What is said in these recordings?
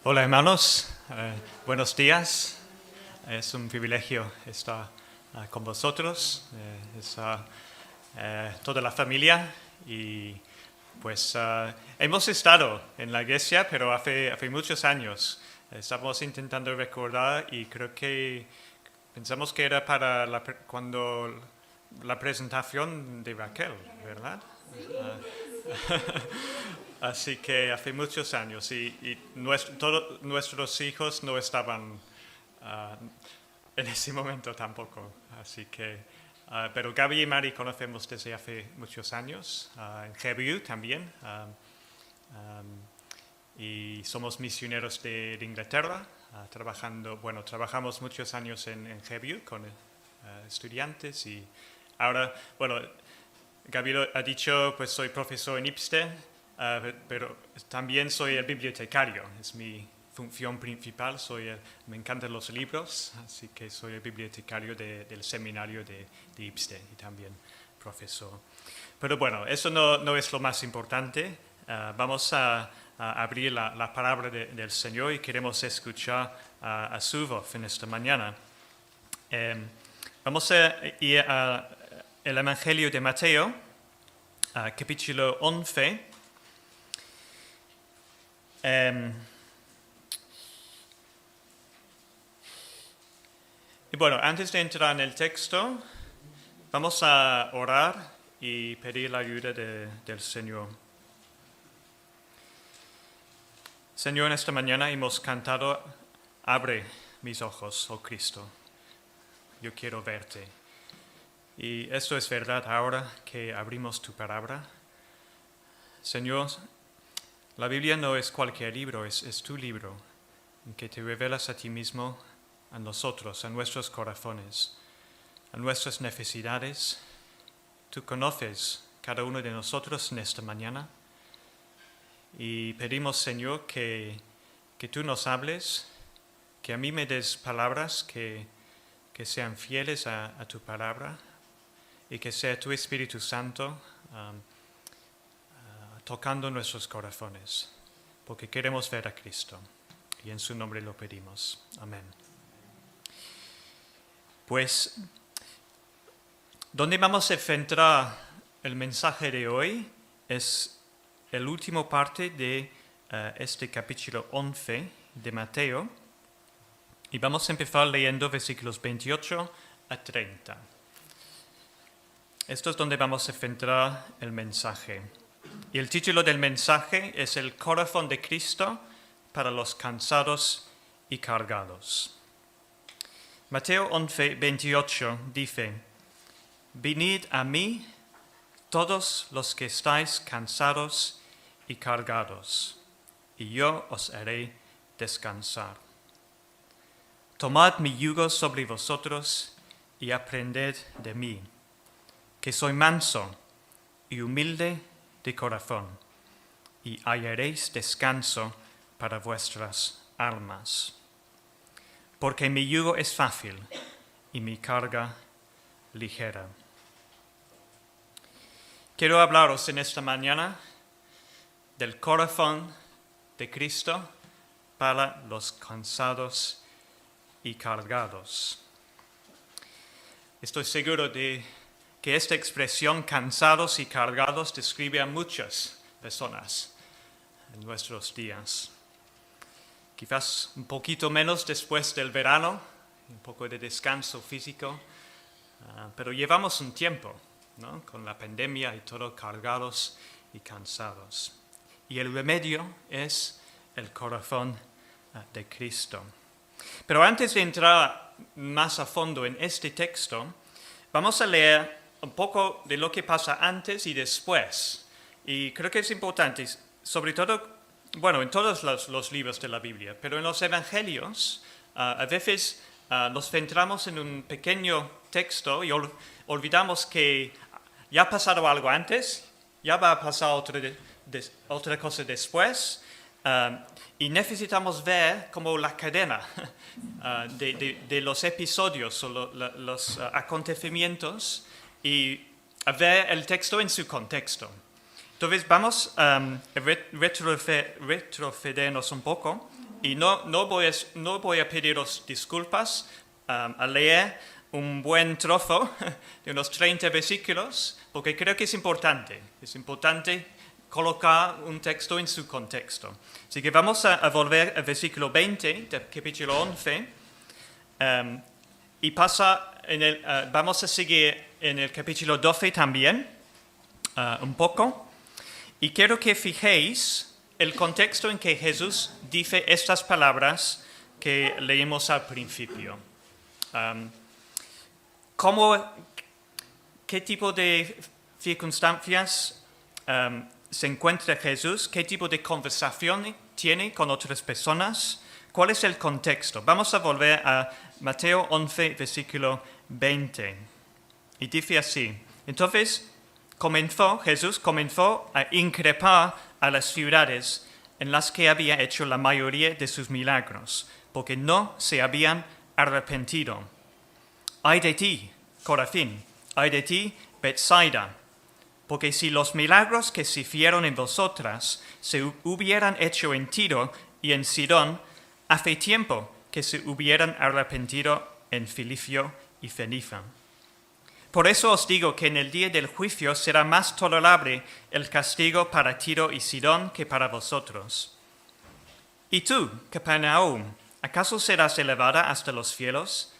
Hola hermanos, buenos días. Es un privilegio estar con vosotros, toda la familia y pues hemos estado en la iglesia, pero hace muchos años. Estamos intentando recordar y creo que pensamos que era para cuando la presentación de Raquel, ¿verdad? Así que hace muchos años y todos nuestros hijos no estaban en ese momento tampoco. Así que, pero Gaby y Mari conocemos desde hace muchos años, en GBU también, y somos misioneros de Inglaterra, trabajamos muchos años en GBU con estudiantes y ahora, bueno, Gaby ha dicho, pues soy profesor en IPSTE, pero también soy el bibliotecario, es mi función principal, me encantan los libros, así que soy el bibliotecario del seminario de IPSTE y también profesor. Pero bueno, eso no es lo más importante. Vamos a abrir la palabra del Señor y queremos escuchar a su voz en esta mañana. Vamos a ir al Evangelio de Mateo, capítulo 11. Y bueno, antes de entrar en el texto, vamos a orar y pedir la ayuda del Señor. Señor, en esta mañana hemos cantado, abre mis ojos, oh Cristo, yo quiero verte. Y esto es verdad ahora que abrimos tu palabra. Señor, la Biblia no es cualquier libro, es tu libro, en que te revelas a ti mismo, a nosotros, a nuestros corazones, a nuestras necesidades. Tú conoces cada uno de nosotros en esta mañana y pedimos, Señor, que tú nos hables, que a mí me des palabras que sean fieles a tu palabra y que sea tu Espíritu Santo tocando nuestros corazones, porque queremos ver a Cristo. Y en su nombre lo pedimos. Amén. Pues, donde vamos a centrar el mensaje de hoy es el último parte de este capítulo 11 de Mateo. Y vamos a empezar leyendo versículos 28 a 30. Esto es donde vamos a centrar el mensaje. Y el título del mensaje es El corazón de Cristo para los cansados y cargados. Mateo 11, 28 dice, venid a mí todos los que estáis cansados y cargados, y yo os haré descansar. Tomad mi yugo sobre vosotros y aprended de mí, que soy manso y humilde de corazón, y hallaréis descanso para vuestras almas. Porque mi yugo es fácil y mi carga ligera. Quiero hablaros en esta mañana del corazón de Cristo para los cansados y cargados. Estoy seguro de que esta expresión cansados y cargados describe a muchas personas en nuestros días. Quizás un poquito menos después del verano, un poco de descanso físico, pero llevamos un tiempo, ¿no?, con la pandemia y todo cargados y cansados. Y el remedio es el corazón de Cristo. Pero antes de entrar más a fondo en este texto, vamos a leer un poco de lo que pasa antes y después. Y creo que es importante, sobre todo, bueno, en todos los libros de la Biblia, pero en los evangelios, a veces nos centramos en un pequeño texto y olvidamos que ya ha pasado algo antes, ya va a pasar otra cosa después, y necesitamos ver como la cadena de los episodios o los acontecimientos y a ver el texto en su contexto. Entonces vamos a retrocedernos un poco Y no voy a pediros disculpas al leer un buen trozo de unos 30 versículos, porque creo que es importante colocar un texto en su contexto. Así que vamos a volver al versículo 20 del capítulo 11 y vamos a seguir en el capítulo 12 también, un poco. Y quiero que fijéis el contexto en que Jesús dice estas palabras que leímos al principio. ¿Qué tipo de circunstancias se encuentra Jesús? ¿Qué tipo de conversación tiene con otras personas? ¿Cuál es el contexto? Vamos a volver a Mateo 11, versículo 20. Y dice así: entonces Jesús comenzó a increpar a las ciudades en las que había hecho la mayoría de sus milagros, porque no se habían arrepentido. ¡Ay de ti, Corazín! ¡Ay de ti, Betsaida! Porque si los milagros que se hicieron en vosotras se hubieran hecho en Tiro y en Sidón, hace tiempo que se hubieran arrepentido en Filipo y Fenicia. Por eso os digo que en el día del juicio será más tolerable el castigo para Tiro y Sidón que para vosotros. ¿Y tú, Capernaum, acaso serás elevada hasta los cielos?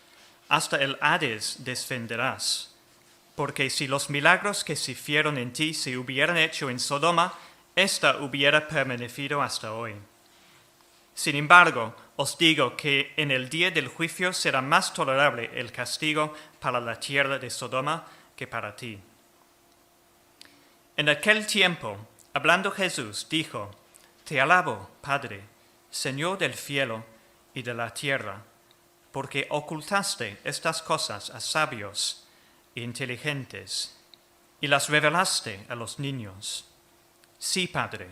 Hasta el Hades descenderás. Porque si los milagros que se hicieron en ti se hubieran hecho en Sodoma, ésta hubiera permanecido hasta hoy. Sin embargo, os digo que en el día del juicio será más tolerable el castigo para la tierra de Sodoma que para ti. En aquel tiempo, hablando Jesús, dijo: Te alabo, Padre, Señor del cielo y de la tierra, porque ocultaste estas cosas a sabios e inteligentes y las revelaste a los niños. Sí, Padre,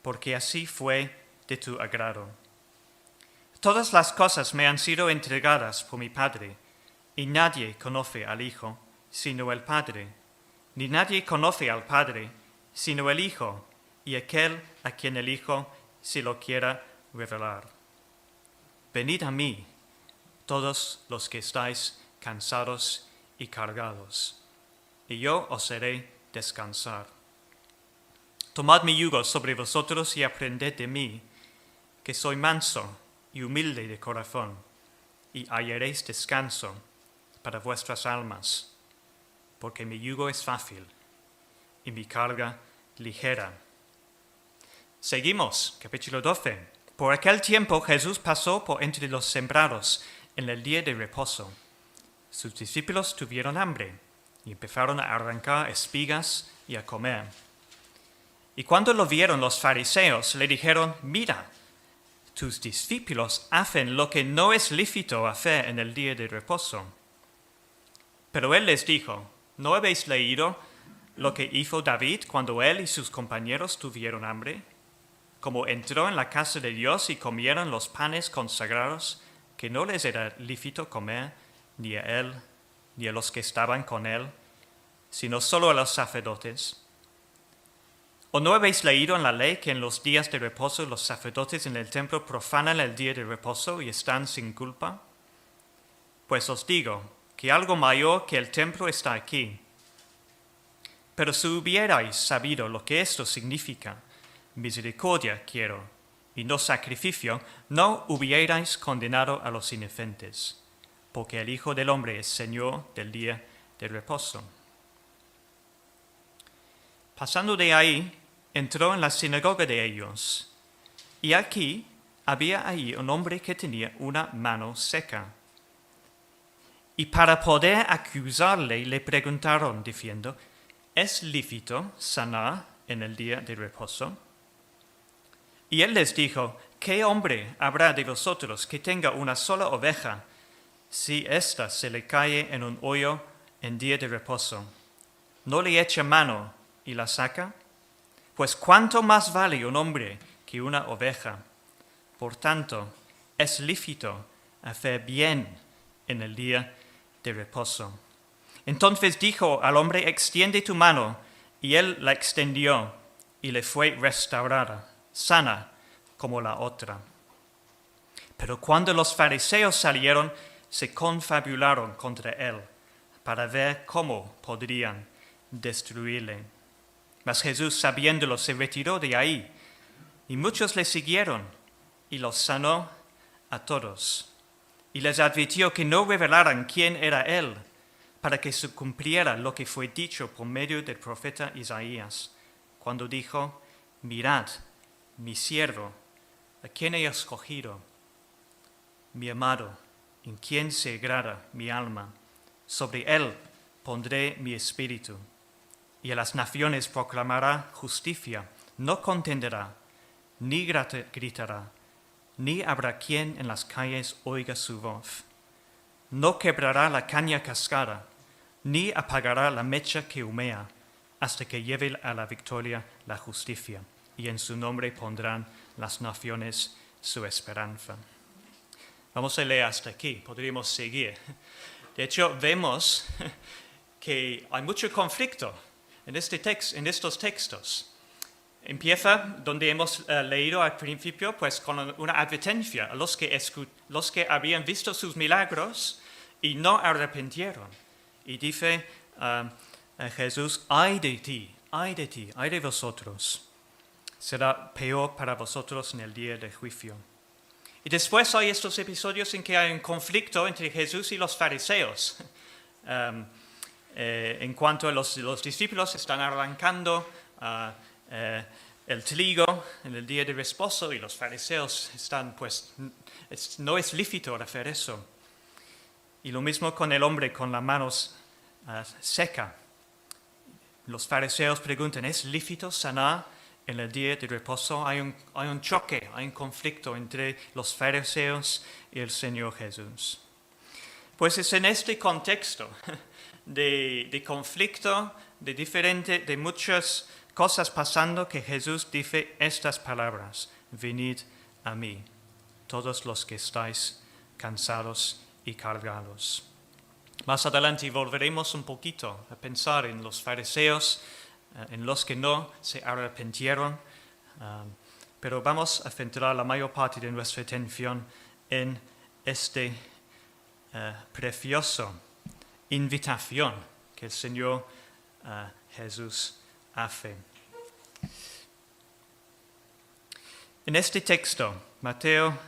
porque así fue de tu agrado. Todas las cosas me han sido entregadas por mi Padre, y nadie conoce al Hijo sino el Padre, ni nadie conoce al Padre sino el Hijo y aquel a quien el Hijo se lo quiera revelar. Venid a mí, todos los que estáis cansados y cargados, y yo os haré descansar. Tomad mi yugo sobre vosotros y aprended de mí, que soy manso y humilde de corazón, y hallaréis descanso para vuestras almas, porque mi yugo es fácil y mi carga ligera. Seguimos, capítulo 12. Por aquel tiempo Jesús pasó por entre los sembrados en el día de reposo. Sus discípulos tuvieron hambre y empezaron a arrancar espigas y a comer. Y cuando lo vieron los fariseos, le dijeron: Mira, tus discípulos hacen lo que no es lícito hacer en el día de reposo. Pero él les dijo: ¿No habéis leído lo que hizo David cuando él y sus compañeros tuvieron hambre? Como entró en la casa de Dios y comieron los panes consagrados que no les era lícito comer ni a él ni a los que estaban con él, sino solo a los sacerdotes. ¿O no habéis leído en la ley que en los días de reposo los sacerdotes en el templo profanan el día de reposo y están sin culpa? Pues os digo que algo mayor que el templo está aquí. Pero si hubierais sabido lo que esto significa, misericordia quiero, y no sacrificio, no hubierais condenado a los inocentes, porque el Hijo del Hombre es Señor del día de reposo. Pasando de ahí, entró en la sinagoga de ellos, y aquí había allí un hombre que tenía una mano seca. Y para poder acusarle, le preguntaron diciendo: ¿Es lícito sanar en el día de reposo? Y él les dijo: ¿Qué hombre habrá de vosotros que tenga una sola oveja, si ésta se le cae en un hoyo en día de reposo? ¿No le echa mano y la saca? Pues cuánto más vale un hombre que una oveja. Por tanto, es lícito hacer bien en el día de reposo. Entonces dijo al hombre: extiende tu mano, y él la extendió, y le fue restaurada, sana como la otra. Pero cuando los fariseos salieron, se confabularon contra él para ver cómo podrían destruirle. Mas Jesús, sabiéndolo, se retiró de ahí, y muchos le siguieron, y los sanó a todos. Y les advirtió que no revelaran quién era él, para que se cumpliera lo que fue dicho por medio del profeta Isaías, cuando dijo: mirad, mi siervo, a quien he escogido, mi amado, en quien se agrada mi alma. Sobre él pondré mi espíritu, y a las naciones proclamará justicia. No contenderá, ni gritará, ni habrá quien en las calles oiga su voz. No quebrará la caña cascada, ni apagará la mecha que humea, hasta que lleve a la victoria la justicia, y en su nombre pondrán las naciones su esperanza. Vamos a leer hasta aquí, podríamos seguir. De hecho, vemos que hay mucho conflicto en estos textos. Empieza donde hemos leído al principio, pues con una advertencia a los que habían visto sus milagros y no arrepintieron. Y dice Jesús: ay de ti, ay de vosotros. Será peor para vosotros en el día del juicio. Y después hay estos episodios en que hay un conflicto entre Jesús y los fariseos. En cuanto a los discípulos están arrancando el trigo en el día de reposo, y los fariseos están, pues, no es lícito hacer eso. Y lo mismo con el hombre con las manos secas. Los fariseos preguntan: ¿es lícito sanar en el día de reposo? Hay un choque, hay un conflicto entre los fariseos y el Señor Jesús. Pues es en este contexto de conflicto, de muchas cosas pasando, que Jesús dice estas palabras: venid a mí, todos los que estáis cansados y cargados. Más adelante volveremos un poquito a pensar en los fariseos, en los que no se arrepintieron, pero vamos a centrar la mayor parte de nuestra atención en este precioso invitación que el Señor Jesús hace. En este texto, Mateo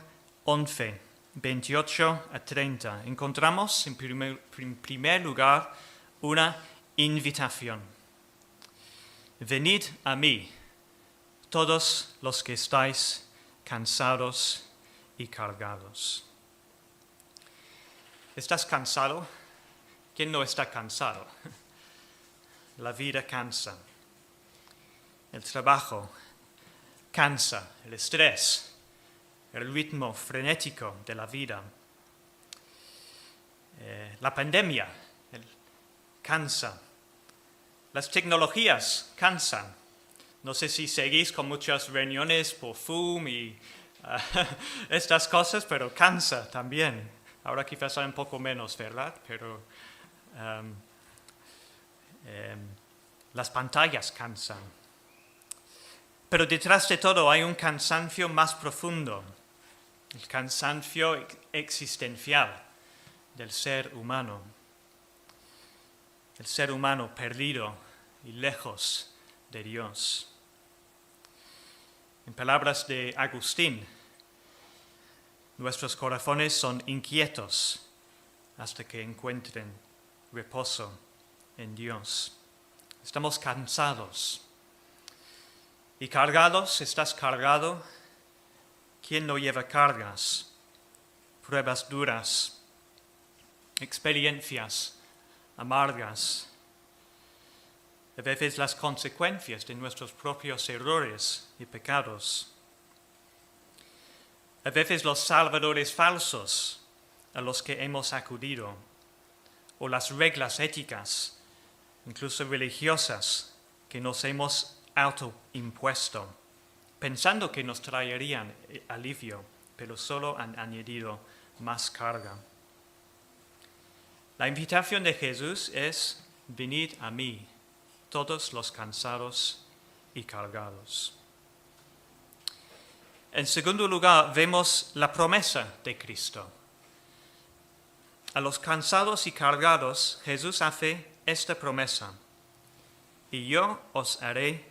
11, 28 a 30, encontramos en primer lugar una invitación. Venid a mí, todos los que estáis cansados y cargados. ¿Estás cansado? ¿Quién no está cansado? La vida cansa. El trabajo cansa. El estrés, el ritmo frenético de la vida. La pandemia cansa. Las tecnologías cansan. No sé si seguís con muchas reuniones por Zoom y estas cosas, pero cansa también. Ahora quizás hay un poco menos, ¿verdad? Pero las pantallas cansan. Pero detrás de todo hay un cansancio más profundo, el cansancio existencial del ser humano. El ser humano perdido y lejos de Dios. En palabras de Agustín, nuestros corazones son inquietos hasta que encuentren reposo en Dios. Estamos cansados y cargados. ¿Estás cargado? ¿Quién no lleva cargas? Pruebas duras, experiencias amargas, a veces las consecuencias de nuestros propios errores y pecados, a veces los salvadores falsos a los que hemos acudido, o las reglas éticas, incluso religiosas, que nos hemos autoimpuesto, pensando que nos traerían alivio, pero solo han añadido más carga. La invitación de Jesús es: venid a mí, todos los cansados y cargados. En segundo lugar, vemos la promesa de Cristo. A los cansados y cargados, Jesús hace esta promesa: y yo os haré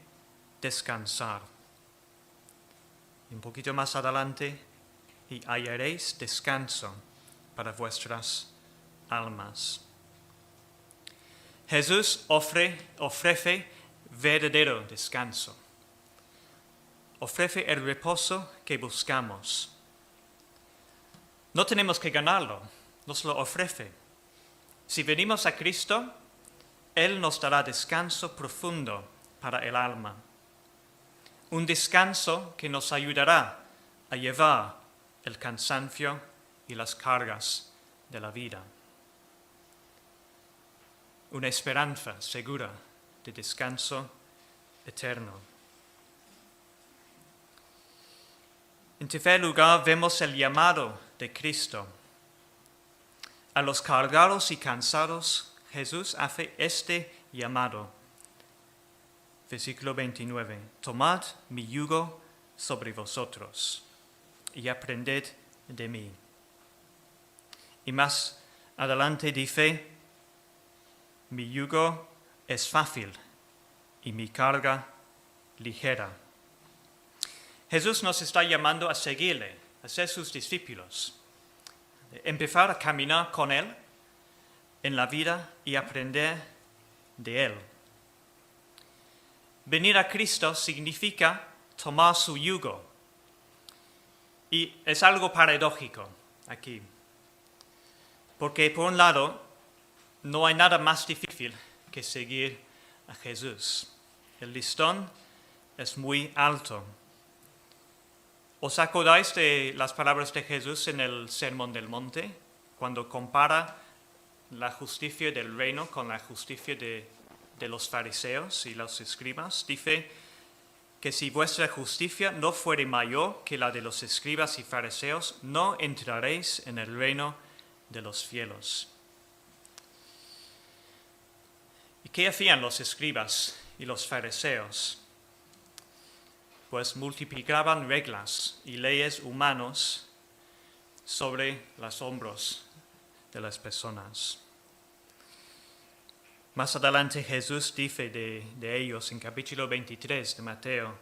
descansar. Y un poquito más adelante, y hallaréis descanso para vuestras almas. Jesús ofrece verdadero descanso. Ofrece el reposo que buscamos. No tenemos que ganarlo, nos lo ofrece. Si venimos a Cristo, Él nos dará descanso profundo para el alma. Un descanso que nos ayudará a llevar el cansancio y las cargas de la vida. Una esperanza segura de descanso eterno. En tercer lugar, vemos el llamado de Cristo. A los cargados y cansados, Jesús hace este llamado. Versículo 29. Tomad mi yugo sobre vosotros y aprended de mí. Y más adelante dice: mi yugo es fácil y mi carga ligera. Jesús nos está llamando a seguirle, a ser sus discípulos, empezar a caminar con Él en la vida y aprender de Él. Venir a Cristo significa tomar su yugo. Y es algo paradójico aquí. Porque por un lado, no hay nada más difícil que seguir a Jesús. El listón es muy alto. ¿Os acordáis de las palabras de Jesús en el Sermón del Monte? Cuando compara la justicia del reino con la justicia de los fariseos y los escribas. Dice que si vuestra justicia no fuere mayor que la de los escribas y fariseos, no entraréis en el reino de los cielos. ¿Y qué hacían los escribas y los fariseos? Pues multiplicaban reglas y leyes humanos sobre los hombros de las personas. Más adelante Jesús dice de ellos en capítulo 23 de Mateo,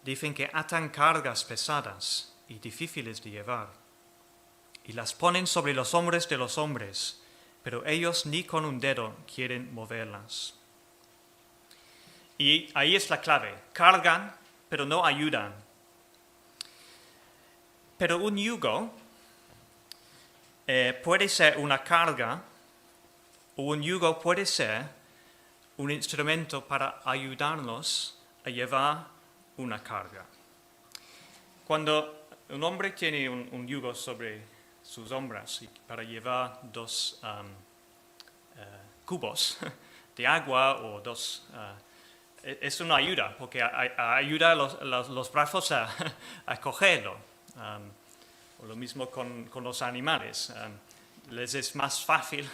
dicen que atan cargas pesadas y difíciles de llevar y las ponen sobre los hombros de los hombres, pero ellos ni con un dedo quieren moverlas. Y ahí es la clave: cargan, pero no ayudan. Pero un yugo puede ser una carga, o un yugo puede ser un instrumento para ayudarnos a llevar una carga. Cuando un hombre tiene un yugo sobre sus hombros para llevar dos cubos de agua o dos... es una ayuda, porque ayuda a los brazos a cogerlo. O lo mismo con los animales. Les es más fácil,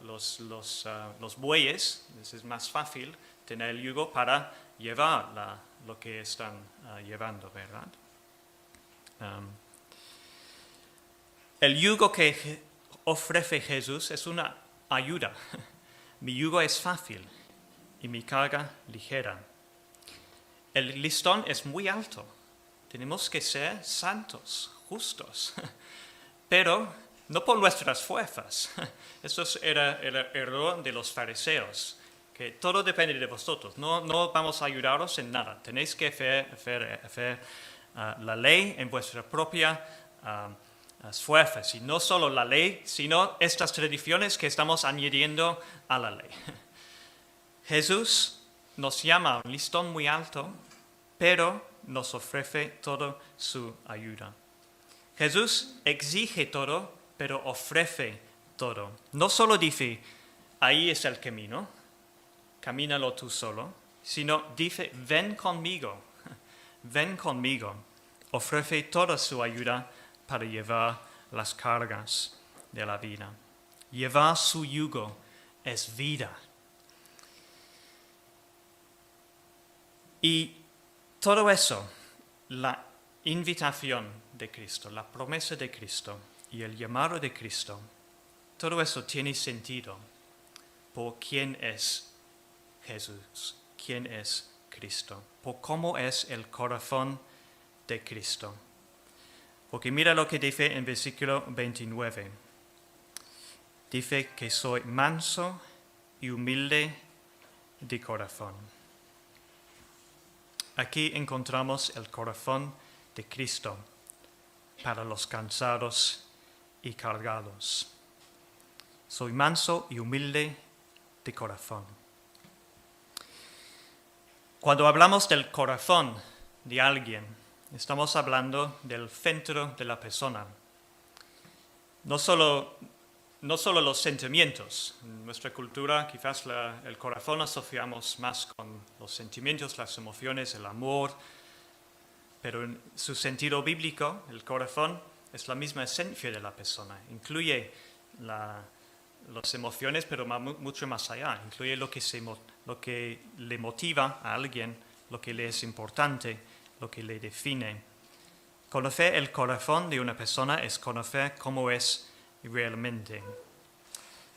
los bueyes, les es más fácil tener el yugo para llevar lo que están llevando, ¿verdad? El yugo que ofrece Jesús es una ayuda. Mi yugo es fácil y mi carga ligera. El listón es muy alto. Tenemos que ser santos, justos, pero no por nuestras fuerzas. Eso era el error de los fariseos, que todo depende de vosotros. No vamos a ayudaros en nada. Tenéis que hacer la ley en vuestra propia fuerzas. Y no solo la ley, sino estas tradiciones que estamos añadiendo a la ley. Jesús nos llama a un listón muy alto, pero nos ofrece toda su ayuda. Jesús exige todo, pero ofrece todo. No solo dice, ahí es el camino, camínalo tú solo, sino dice, ven conmigo, ofrece toda su ayuda para llevar las cargas de la vida. Llevar su yugo es vida. Y todo eso, la invitación de Cristo, la promesa de Cristo y el llamado de Cristo, todo eso tiene sentido por quién es Jesús, quién es Cristo, por cómo es el corazón de Cristo. Porque mira lo que dice en versículo 29. Dice que soy manso y humilde de corazón. Aquí encontramos el corazón de Cristo para los cansados y cargados. Soy manso y humilde de corazón. Cuando hablamos del corazón de alguien, estamos hablando del centro de la persona. No solo los sentimientos. En nuestra cultura quizás el corazón asociamos más con los sentimientos, las emociones, el amor, pero en su sentido bíblico, el corazón es la misma esencia de la persona. Incluye las emociones, pero mucho más allá. Incluye lo que le motiva a alguien, lo que le es importante, lo que le define. Conocer el corazón de una persona es conocer cómo es realmente.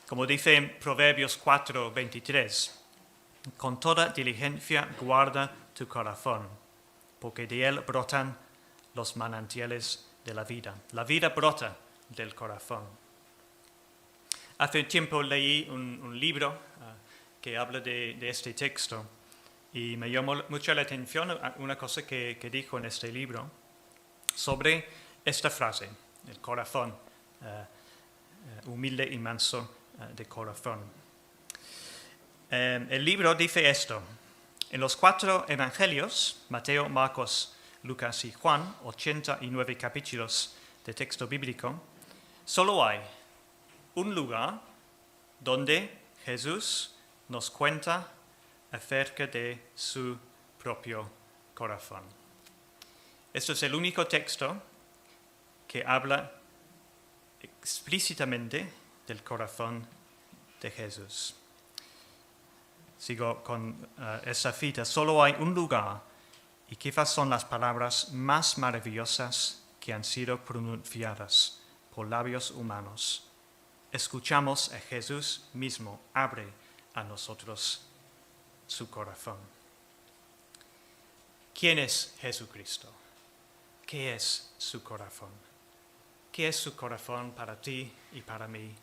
Como dice en Proverbios 4:23, con toda diligencia guarda tu corazón, porque de él brotan los manantiales de la vida. La vida brota del corazón. Hace un tiempo leí un libro que habla de este texto y me llamó mucho la atención una cosa que dijo en este libro sobre esta frase, el corazón humilde y manso de corazón. El libro dice esto: en los 4 evangelios, Mateo, Marcos, Lucas y Juan, 89 capítulos de texto bíblico, solo hay un lugar donde Jesús nos cuenta acerca de su propio corazón. Este es el único texto que habla explícitamente del corazón de Jesús. Sigo con esa cita. Solo hay un lugar, y quizás son las palabras más maravillosas que han sido pronunciadas por labios humanos. Escuchamos a Jesús mismo, abre a nosotros su corazón. ¿Quién es Jesucristo? ¿Qué es su corazón? ¿Qué es su corazón para ti y para mí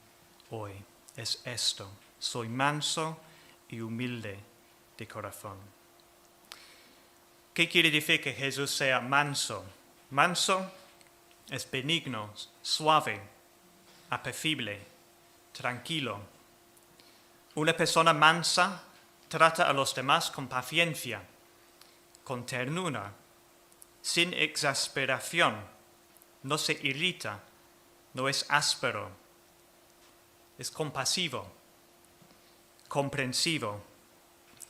hoy? Es esto: soy manso y humilde de corazón. ¿Qué quiere decir que Jesús sea manso? Manso es benigno, suave, apacible, tranquilo. Una persona mansa trata a los demás con paciencia, con ternura, sin exasperación, no se irrita, no es áspero, es compasivo, comprensivo,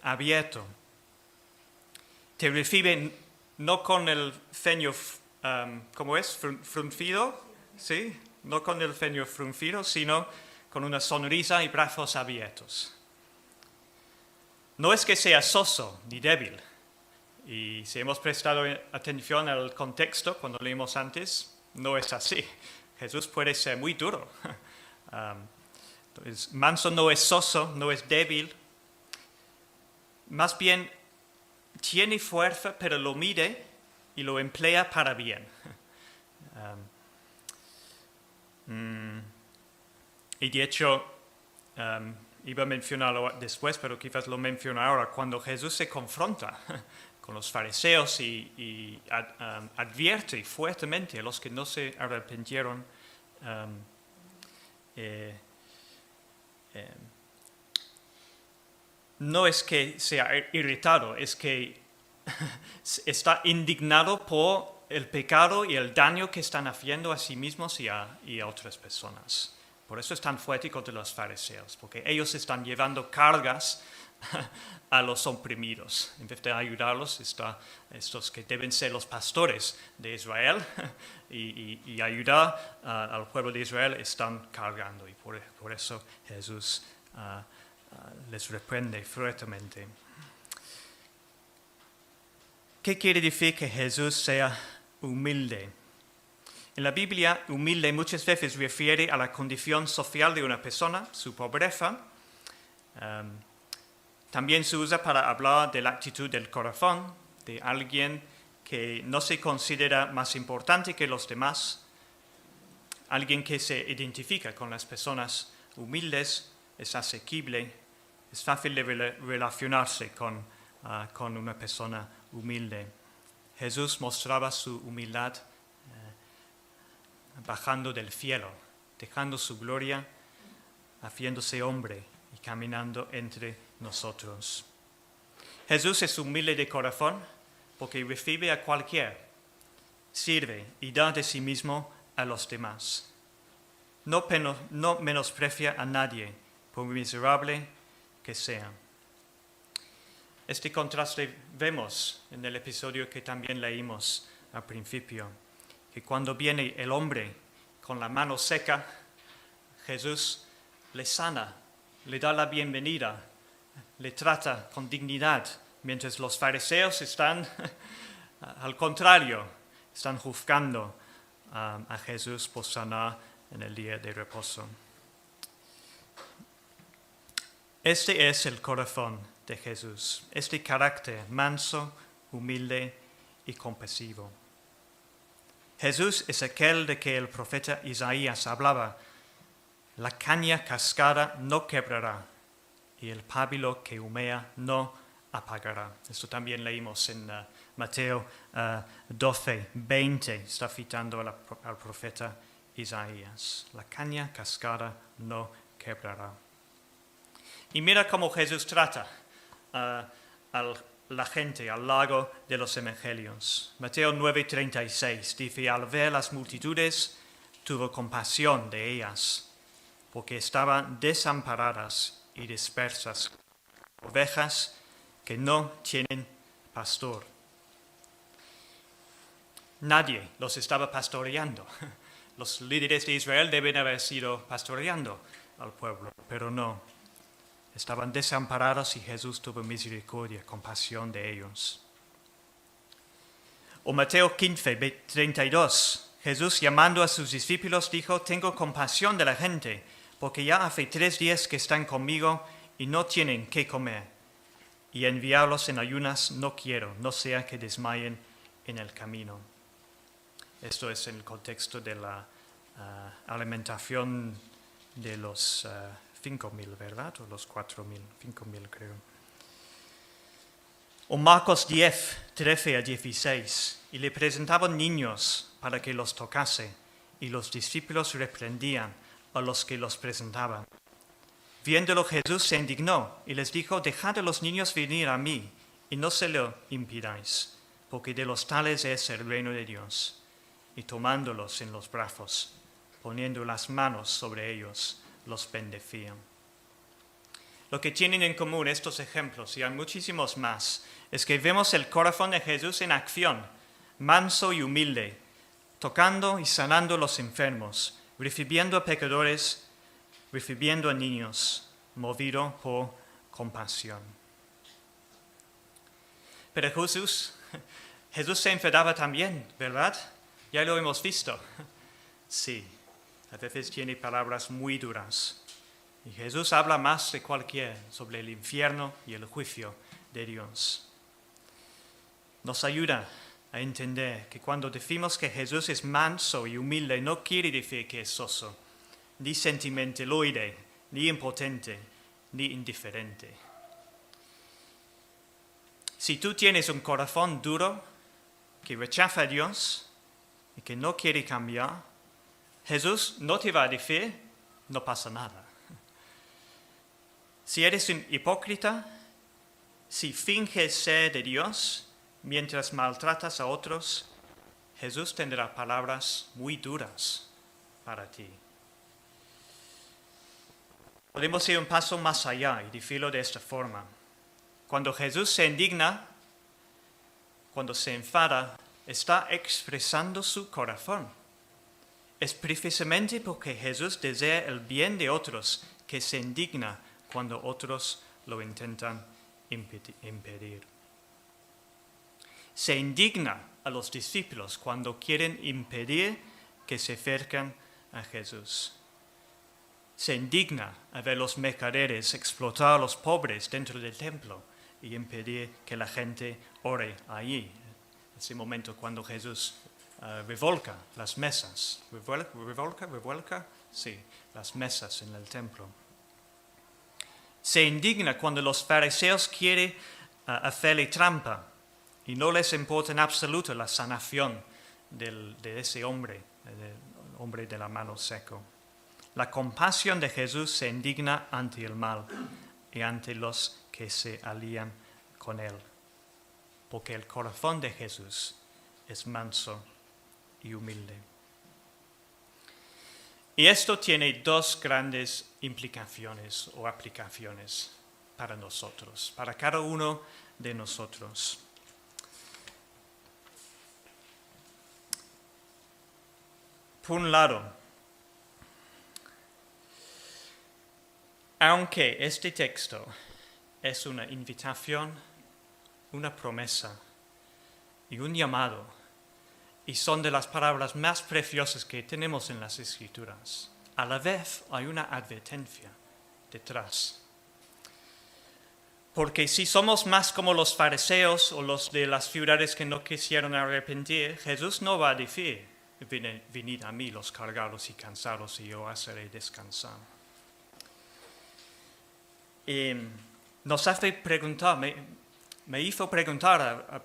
abierto. Te recibe no con el ceño, ¿cómo es? Fruncido, ¿sí? No con el ceño fruncido, sino con una sonrisa y brazos abiertos. No es que sea soso ni débil. Y si hemos prestado atención al contexto cuando leímos antes, no es así. Jesús puede ser muy duro. Entonces, manso no es soso, no es débil. Más bien, tiene fuerza, pero lo mide y lo emplea para bien. Y de hecho, iba a mencionarlo después, pero quizás lo menciono ahora, cuando Jesús se confronta con los fariseos y advierte fuertemente a los que no se arrepintieron, no es que sea irritado, es que está indignado por el pecado y el daño que están haciendo a sí mismos y a otras personas. Por eso es tan fuerte contra los fariseos, porque ellos están llevando cargas a los oprimidos. En vez de ayudarlos, estos que deben ser los pastores de Israel y ayudar al pueblo de Israel están cargando. Y por eso Jesús les reprende fuertemente. ¿Qué quiere decir que Jesús sea humilde. En la Biblia, humilde muchas veces refiere a la condición social de una persona, su pobreza. También se usa para hablar de la actitud del corazón, de alguien que no se considera más importante que los demás, alguien que se identifica con las personas humildes, es asequible, es fácil de relacionarse con una persona humilde. Jesús mostraba su humildad bajando del cielo, dejando su gloria, haciéndose hombre y caminando entre nosotros. Jesús es humilde de corazón porque recibe a cualquiera, sirve y da de sí mismo a los demás. No menosprecia a nadie, por miserable que sea. Este contraste vemos en el episodio que también leímos al principio, que cuando viene el hombre con la mano seca, Jesús le sana, le da la bienvenida, le trata con dignidad, mientras los fariseos están, al contrario, están juzgando a Jesús por sanar en el día de reposo. Este es el corazón de Jesús, este carácter manso, humilde y compasivo. Jesús es aquel de que el profeta Isaías hablaba: la caña cascada no quebrará y el pábilo que humea no apagará. Esto también leímos en Mateo 12:20, está citando al profeta Isaías. La caña cascada no quebrará. Y mira cómo Jesús trata a la gente al largo de los evangelios. Mateo 9:36 dice: al ver las multitudes, tuvo compasión de ellas, porque estaban desamparadas y dispersas, ovejas que no tienen pastor. Nadie los estaba pastoreando. Los líderes de Israel deben haber sido pastoreando al pueblo, pero no. Estaban desamparados y Jesús tuvo misericordia, compasión de ellos. O Mateo 15:32, Jesús llamando a sus discípulos dijo: tengo compasión de la gente, porque ya hace 3 días que están conmigo y no tienen qué comer. Y enviarlos en ayunas no quiero, no sea que desmayen en el camino. Esto es en el contexto de la alimentación de los 5,000, ¿verdad? O los 4,000, 5,000 creo. O Marcos 10:13-16, y le presentaban niños para que los tocase, y los discípulos reprendían a los que los presentaban. Viéndolo Jesús se indignó y les dijo: dejad a los niños venir a mí, y no se lo impidáis, porque de los tales es el reino de Dios. Y tomándolos en los brazos, poniendo las manos sobre ellos, los bendecían. Lo que tienen en común estos ejemplos, y hay muchísimos más, es que vemos el corazón de Jesús en acción, manso y humilde, tocando y sanando a los enfermos, recibiendo a pecadores, recibiendo a niños, movido por compasión. Pero Jesús se enfadaba también, ¿verdad? Ya lo hemos visto. Sí, a veces tiene palabras muy duras. Y Jesús habla más de cualquiera sobre el infierno y el juicio de Dios. Nos ayuda a entender que cuando decimos que Jesús es manso y humilde, no quiere decir que es soso, ni sentimentaloide, ni impotente, ni indiferente. Si tú tienes un corazón duro que rechaza a Dios y que no quiere cambiar, Jesús no te va a decir: no pasa nada. Si eres un hipócrita, si finges ser de Dios mientras maltratas a otros, Jesús tendrá palabras muy duras para ti. Podemos ir un paso más allá y decirlo de esta forma. Cuando Jesús se indigna, cuando se enfada, está expresando su corazón. Es precisamente porque Jesús desea el bien de otros que se indigna cuando otros lo intentan impedir. Se indigna a los discípulos cuando quieren impedir que se acerquen a Jesús. Se indigna a ver los mercaderes explotar a los pobres dentro del templo y impedir que la gente ore allí. Ese momento cuando Jesús revolca las mesas. ¿Revuelca? Sí, las mesas en el templo. Se indigna cuando los fariseos quieren hacerle trampa y no les importa en absoluto la sanación de ese hombre, del hombre de la mano seco. La compasión de Jesús se indigna ante el mal y ante los que se alían con él, porque el corazón de Jesús es manso y humilde. Y esto tiene dos grandes implicaciones o aplicaciones para nosotros, para cada uno de nosotros. Por un lado, aunque este texto es una invitación, una promesa y un llamado, y son de las palabras más preciosas que tenemos en las Escrituras, a la vez hay una advertencia detrás. Porque si somos más como los fariseos o los de las ciudades que no quisieron arrepentir, Jesús no va a decir: venid a mí los cargados y cansados y yo os haré descansar. Y nos hace preguntar, me hizo preguntar,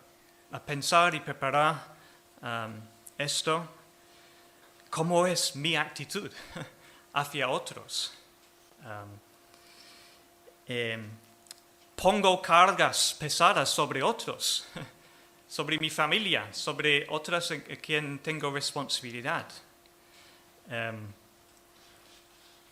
a pensar y preparar esto: ¿cómo es mi actitud hacia otros? Pongo cargas pesadas sobre otros, sobre mi familia, sobre otras en quien tengo responsabilidad.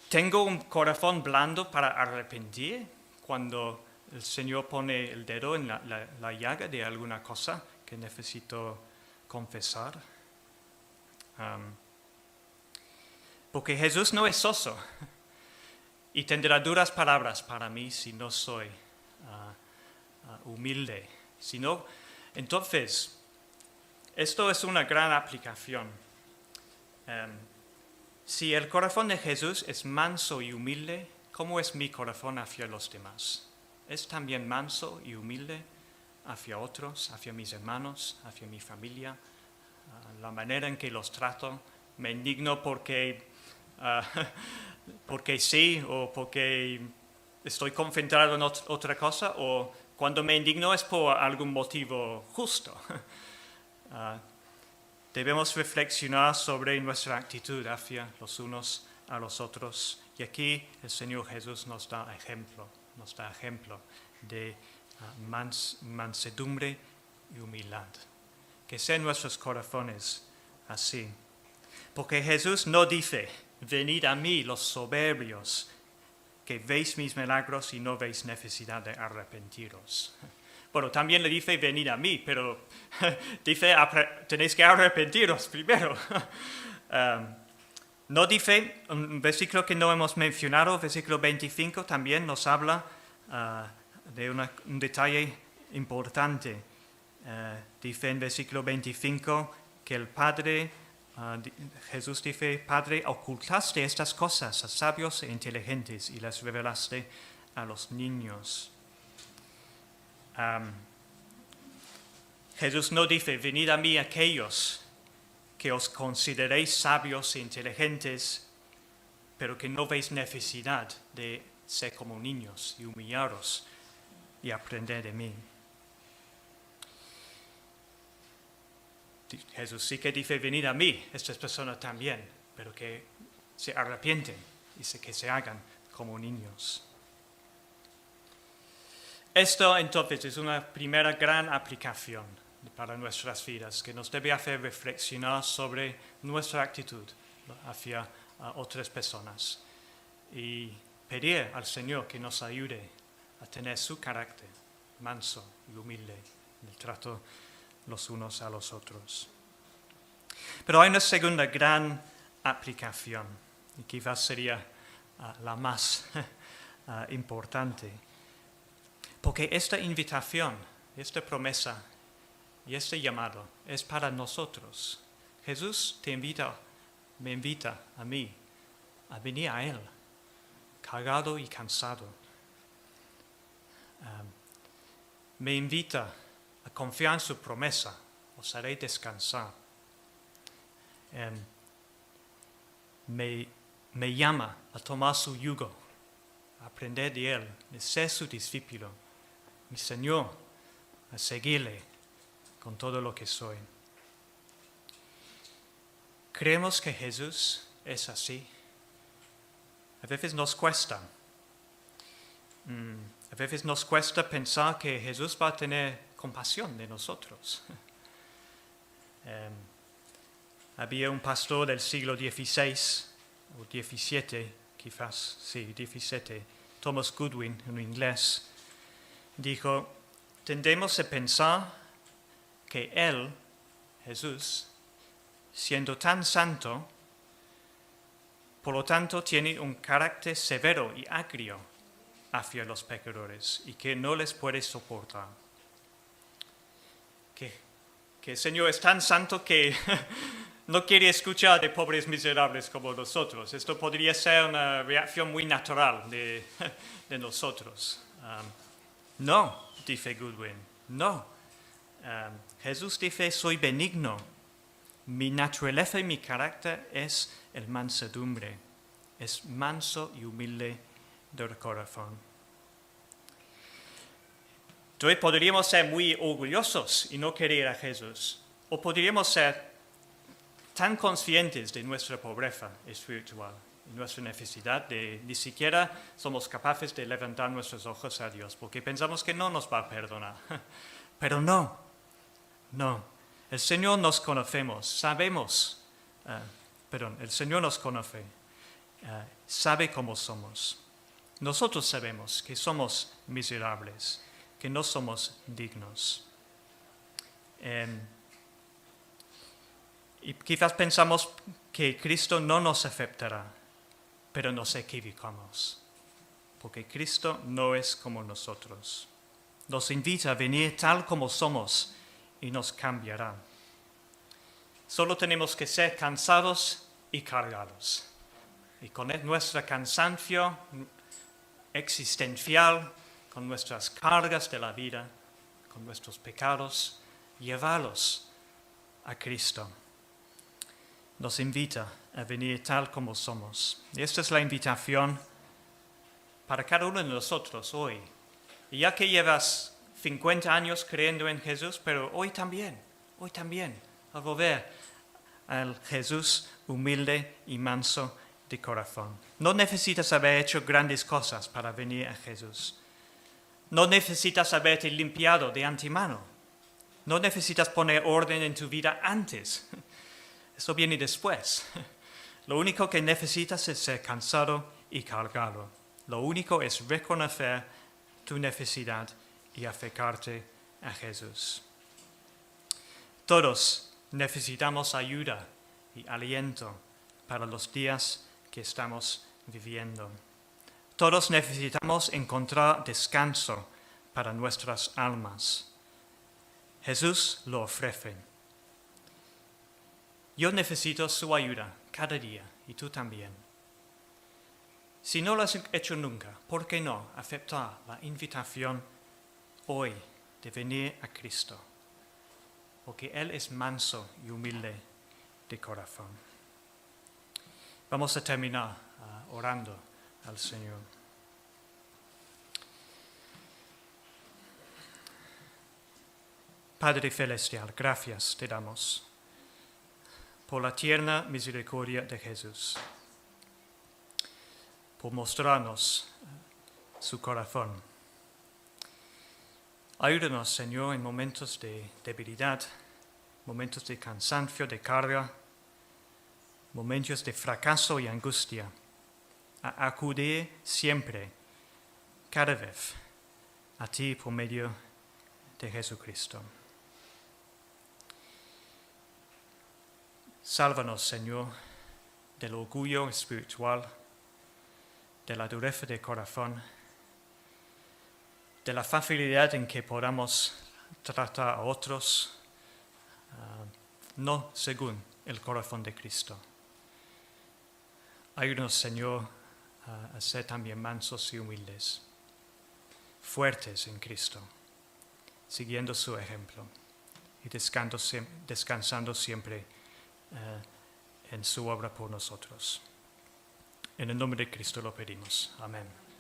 ¿Tengo un corazón blando para arrepentir cuando el Señor pone el dedo en la llaga de alguna cosa que necesito confesar? Porque Jesús no es soso y tendrá duras palabras para mí si no soy humilde. Entonces, esto es una gran aplicación. Si el corazón de Jesús es manso y humilde, ¿cómo es mi corazón hacia los demás? ¿Es también manso y humilde hacia otros, hacia mis hermanos, hacia mi familia? La manera en que los trato, me indigno porque sí o porque estoy concentrado en otra cosa, o cuando me indigno es por algún motivo justo. Debemos reflexionar sobre nuestra actitud hacia los unos a los otros. Y aquí el Señor Jesús nos da ejemplo de mansedumbre y humildad. Que sean nuestros corazones así. Porque Jesús no dice: venid a mí los soberbios, que veis mis milagros y no veis necesidad de arrepentiros. Bueno, también le dice: venid a mí, pero dice: tenéis que arrepentiros primero. No dice, un versículo que no hemos mencionado, versículo 25, también nos habla de un detalle importante. Dice en versículo 25 que el Padre, Jesús dice: Padre, ocultaste estas cosas a sabios e inteligentes y las revelaste a los niños. Jesús no dice: venid a mí aquellos que os consideréis sabios e inteligentes, pero que no veis necesidad de ser como niños y humillaros y aprender de mí. Jesús sí que dice: venid a mí, estas personas también, pero que se arrepienten y que se hagan como niños. Esto entonces es una primera gran aplicación para nuestras vidas, que nos debe hacer reflexionar sobre nuestra actitud hacia otras personas y pedir al Señor que nos ayude a tener su carácter manso y humilde en el trato los unos a los otros. Pero hay una segunda gran aplicación, y quizás sería la más importante, porque esta invitación, esta promesa, y este llamado es para nosotros. Jesús me invita a mí a venir a Él, cargado y cansado. Me invita a confiar en su promesa, os haré descansar. Me llama a tomar su yugo, a aprender de Él, de ser su discípulo, mi Señor, a seguirle con todo lo que soy. ¿Creemos que Jesús es así? A veces nos cuesta. A veces nos cuesta pensar que Jesús va a tener compasión de nosotros. Había un pastor del siglo XVI, o XVII, quizás, sí, XVII, Thomas Goodwin, un inglés, dijo: tendemos a pensar que Él, Jesús, siendo tan santo, por lo tanto tiene un carácter severo y agrio hacia los pecadores y que no les puede soportar. Que el Señor es tan santo que no quiere escuchar de pobres miserables como nosotros. Esto podría ser una reacción muy natural de nosotros. No, dice Goodwin, no. Jesús dice: soy benigno. Mi naturaleza y mi carácter es el mansedumbre. Es manso y humilde del corazón. Entonces podríamos ser muy orgullosos y no querer a Jesús. O podríamos ser tan conscientes de nuestra pobreza espiritual y nuestra necesidad de ni siquiera somos capaces de levantar nuestros ojos a Dios porque pensamos que no nos va a perdonar. Pero no. El Señor nos conocemos, sabemos, el Señor nos conoce, sabe cómo somos. Nosotros sabemos que somos miserables, que no somos dignos. Y quizás pensamos que Cristo no nos aceptará, pero nos equivocamos, porque Cristo no es como nosotros. Nos invita a venir tal como somos y nos cambiará. Solo tenemos que ser cansados y cargados. Y con nuestro cansancio existencial, con nuestras cargas de la vida, con nuestros pecados, llevarlos a Cristo. Nos invita a venir tal como somos. Y esta es la invitación para cada uno de nosotros hoy. Y ya que llevas 50 años creyendo en Jesús, pero hoy también, a volver al Jesús humilde y manso de corazón. No necesitas haber hecho grandes cosas para venir a Jesús. No necesitas haberte limpiado de antemano. No necesitas poner orden en tu vida antes. Eso viene después. Lo único que necesitas es ser cansado y cargado. Lo único es reconocer tu necesidad y acercarte a Jesús. Todos necesitamos ayuda y aliento para los días que estamos viviendo. Todos necesitamos encontrar descanso para nuestras almas. Jesús lo ofrece. Yo necesito su ayuda cada día y tú también. Si no lo has hecho nunca, ¿por qué no aceptar la invitación hoy de venir a Cristo? Porque Él es manso y humilde de corazón. Vamos a terminar orando al Señor. Padre Celestial, gracias te damos por la tierna misericordia de Jesús, por mostrarnos su corazón. Ayúdanos, Señor, en momentos de debilidad, momentos de cansancio, de carga, momentos de fracaso y angustia, a acudir siempre, cada vez, a ti por medio de Jesucristo. Sálvanos, Señor, del orgullo espiritual, de la dureza de corazón, de la facilidad en que podamos tratar a otros no según el corazón de Cristo. Ayúdanos, Señor, a ser también mansos y humildes, fuertes en Cristo, siguiendo su ejemplo y descansando siempre en su obra por nosotros. En el nombre de Cristo lo pedimos. Amén.